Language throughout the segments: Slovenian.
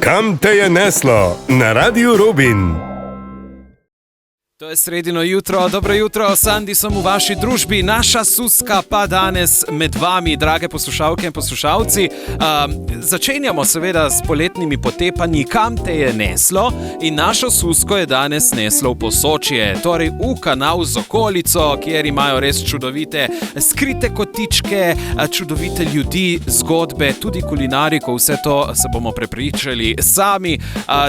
Kam te je neslo na Radiu Robin? To je sredino jutro, dobro jutro, Sandi sem v vaši družbi, naša Suska pa danes med vami, drage poslušalke in poslušalci. Začenjamo seveda s poletnimi potepanji, kam te je neslo, in našo Susko je danes neslo v Posočje, torej v kanal z okolico, kjer imajo res čudovite skrite kotičke, čudovite ljudi, zgodbe, tudi kulinariko, vse to se bomo prepričali sami.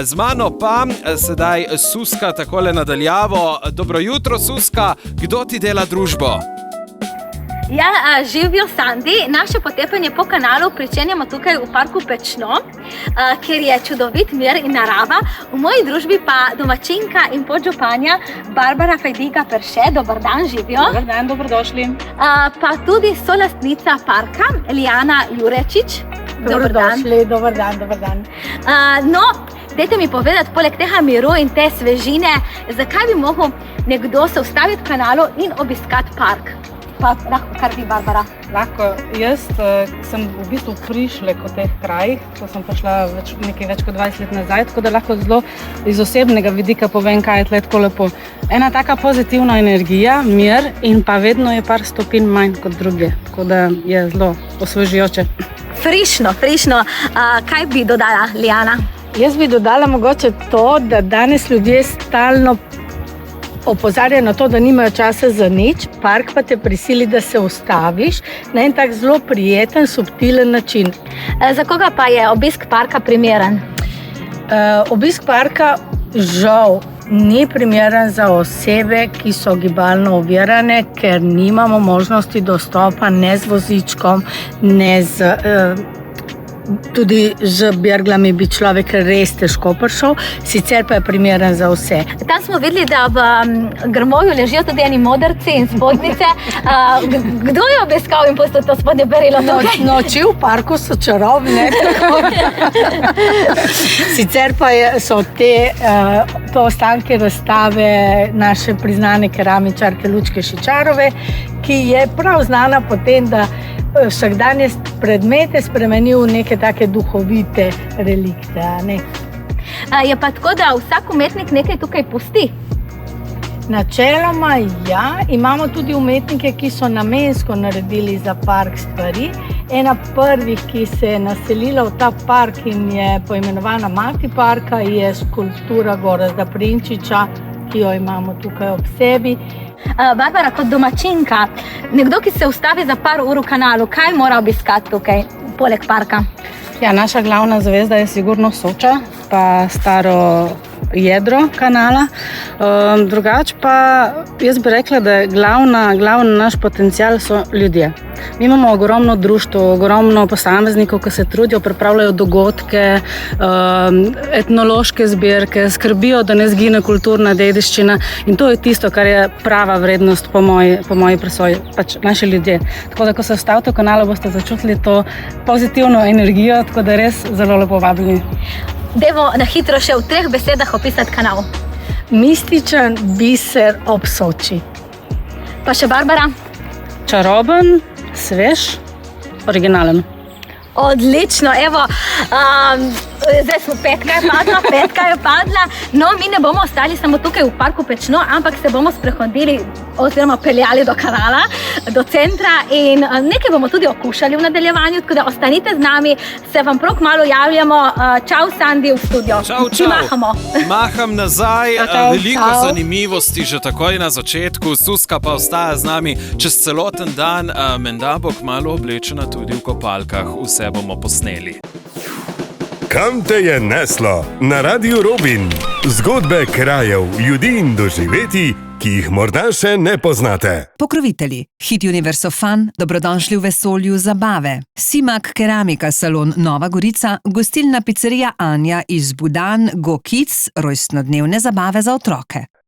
Z mano pa sedaj Suska takole nadaljavo. Dobro jutro, Suska, kdo ti dela družbo? Ja, živijo Sandi. Naše potepanje po kanalu pričenjamo tukaj v parku Pečno, kjer je čudovit mir in narava. V moji družbi pa domačinka in podžupanja Barbara Fajdiga-Perše. Dobar dan, živijo. Dobar dan, dobrodošli. Pa tudi solastnica parka, Lijana Jurečič. Dobrodošli, dobar dan. Dajte mi povedati, poleg tega miru in te svežine, zakaj bi mogel nekdo se ustaviti v kanalu in obiskati park? Pa lahko kar vi, Barbara. Lahko, jaz sem v bistvu prišlek v teh krajih, ko sem prišla nekaj več kot 20 let nazaj, tako da lahko zelo iz osebnega vidika povem, kaj je tle tako lepo. Ena taka pozitivna energija, mir in pa vedno je par stopinj manj kot druge, tako da je zelo osvežujoče. Frišno. Kaj bi dodala, Lijana? Jaz bi dodala mogoče to, da danes ljudje stalno opozarjajo na to, da nimajo časa za nič, park pa te prisili, da se ustaviš na en tak zelo prijeten, subtilen način. Za koga pa je obisk parka primeren? Obisk parka žal ni primeren za osebe, ki so gibalno ovirane, ker nimamo možnosti dostopa ne z vozičkom, ne z... Tudi z berglami bi človek res težko prišel, sicer pa je primeren za vse. Tam smo videli, da v grmovju ležijo tudi eni modrci in spodnice. Kdo je obiskal in postal to spodnje berilo tukaj? Noči v parku so čarobne. Sicer pa so te ostanke razstave naše priznane keramičarke Lučke Šičarove, ki je prav znana po tem, da vsakdanje predmete spremeni v neke take duhovite relikte. Je pa tako, da vsak umetnik nekaj tukaj pusti? Načeloma ja, imamo tudi umetnike, ki so namensko naredili za park stvari. Ena prvih, ki se je naselila v ta park in je poimenovana Mati parka, je skulptura Gorazda Prinčiča, ki jo imamo tukaj ob sebi. Barbara, kot domačinka, nekdo, ki se ustavi za par ur v kanalu, kaj mora obiskati tukaj, poleg parka? Ja, naša glavna zvezda je sigurno Soča, pa staro jedro kanala. Drugače pa jaz bi rekla, da glavni naš potencial so ljudje. Mi imamo ogromno društev, ogromno posameznikov, ki se trudijo, pripravljajo dogodke, etnološke zbirke, skrbijo, da ne zgine kulturna dediščina, in to je tisto, kar je prava vrednost po moji presoji, pač naši ljudje. Tako da, ko se ustavite v kanalu, boste začutili to pozitivno energijo, tako da res zelo lepo vabljeni. Dajmo na hitro še v 3 besedah opisati kanal. Mističen biser ob Soči. Pa še Barbara? Čaroben, svež, originalen. Odlično, evo, zdaj smo petka je padla. No, mi ne bomo ostali samo tukaj v parku Pečno, ampak se bomo sprehodili oziroma peljali do kanala, do centra in nekaj bomo tudi okušali v nadaljevanju, tako da ostanite z nami, se vam prav kmalu javljamo. Čau, Sandi, v studio. Čau. Mahamo. Maham nazaj, veliko zanimivosti že takoj na začetku, Suska pa ostaja z nami čez celoten dan, menda bo kmalu oblečena tudi v kopalkah, vse bomo posneli. Kam te je neslo na Radiu Robin? Zgodbe krajev, ljudi in doživetij, ki jih morda še ne poznate. Pokrovitelji: Hit Universo Fun, dobrodošli v vesolju zabave. Simak Keramika salon Nova Gorica, gostilna pizzerija Anja iz Budan, Go Kids, rojstnodnevne zabave za otroke.